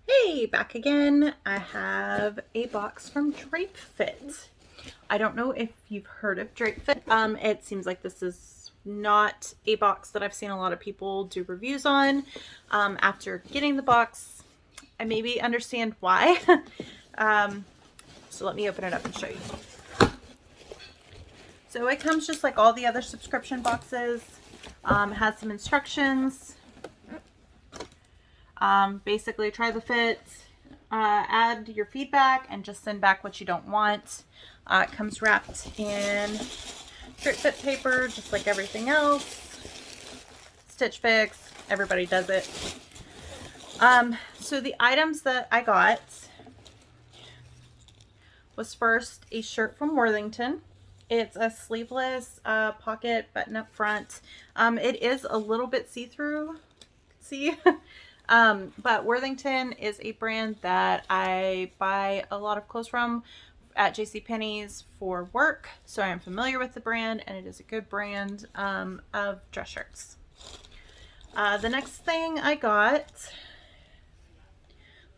Hey, back again. I have a box from Drapefit. I don't know if you've heard of Drapefit. It seems like this is not a box that I've seen a lot of people do reviews on. After getting the box, I maybe understand why. So let me open it up and show you. So it comes just like all the other subscription boxes. It has some instructions. Basically try the fit, add your feedback, and just send back what you don't want. It comes wrapped in Drapefit paper, just like everything else. Stitch Fix, everybody does it. So the items that I got was first a shirt from Worthington. It's a sleeveless pocket button up front. It is a little bit see-through. See? But Worthington is a brand that I buy a lot of clothes from at JCPenney's for work. So I am familiar with the brand, and it is a good brand of dress shirts. The next thing I got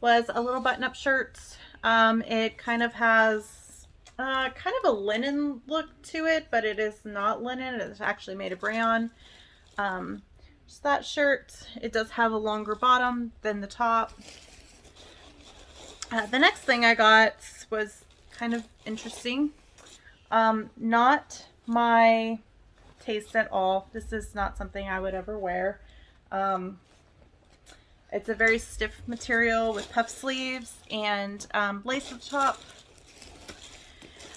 was a little button-up shirt. It kind of has kind of a linen look to it, but it is not linen. It's actually made of rayon. Just that shirt. It does have a longer bottom than the top. The next thing I got was kind of interesting. Not my taste at all. This is not something I would ever wear. It's a very stiff material with puff sleeves and lace at the top.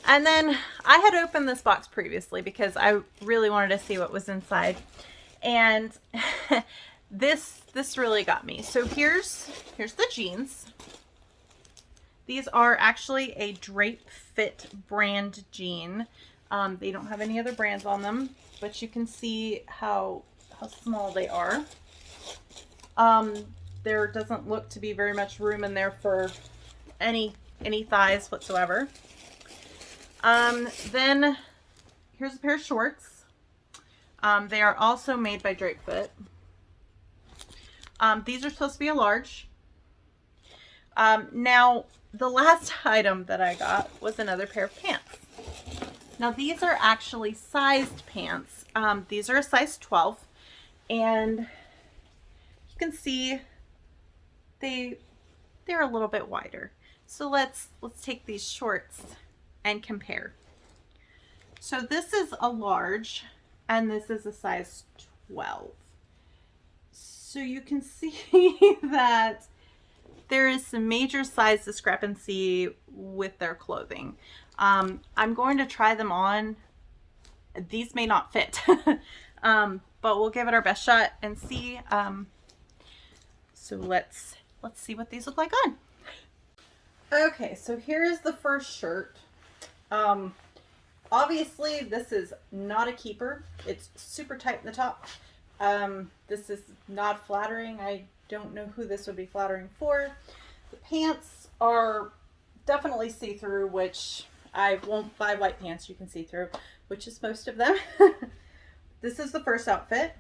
And then I had opened this box previously because I really wanted to see what was inside. And this really got me. So here's the jeans. These are actually a Drapefit brand jean. They don't have any other brands on them, but you can see how small they are. There doesn't look to be very much room in there for any thighs whatsoever. Then here's a pair of shorts. They are also made by Drapefit. These are supposed to be a large. Now, the last item that I got was another pair of pants. Now, these are actually sized pants. These are a size 12, and you can see they're a little bit wider. So let's take these shorts and compare. So this is a large, and this is a size 12. So you can see that there is some major size discrepancy with their clothing. I'm going to try them on. These may not fit, but we'll give it our best shot and see. So let's see what these look like on. Okay, so here's the first shirt. Obviously, this is not a keeper. It's super tight in the top. This is not flattering. I don't know who this would be flattering for. The pants are definitely see-through, which I won't buy white pants you can see through, which is most of them. This is the first outfit.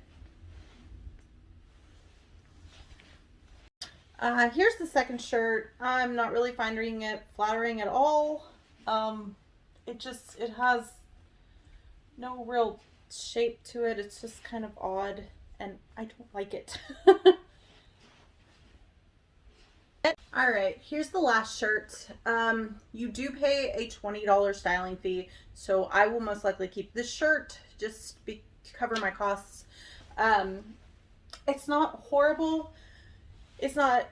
Here's the second shirt. I'm not really finding it flattering at all. It has no real shape to it. It's just kind of odd, and I don't like it. All right, here's the last shirt. You do pay a $20 styling fee, so I will most likely keep this shirt just to cover my costs. It's not horrible. It's not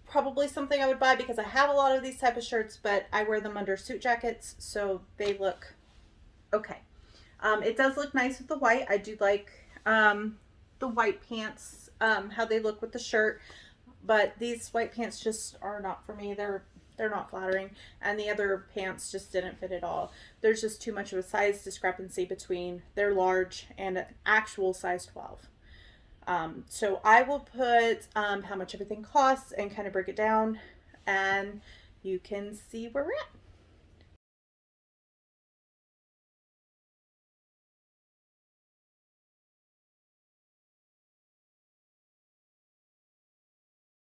probably something I would buy because I have a lot of these type of shirts, but I wear them under suit jackets, so they look okay. It does look nice with the white. I do like the white pants, how they look with the shirt, but these white pants just are not for me. They're not flattering, and the other pants just didn't fit at all. There's just too much of a size discrepancy between their large and an actual size 12. So I will put how much everything costs and kind of break it down, and you can see where we're at.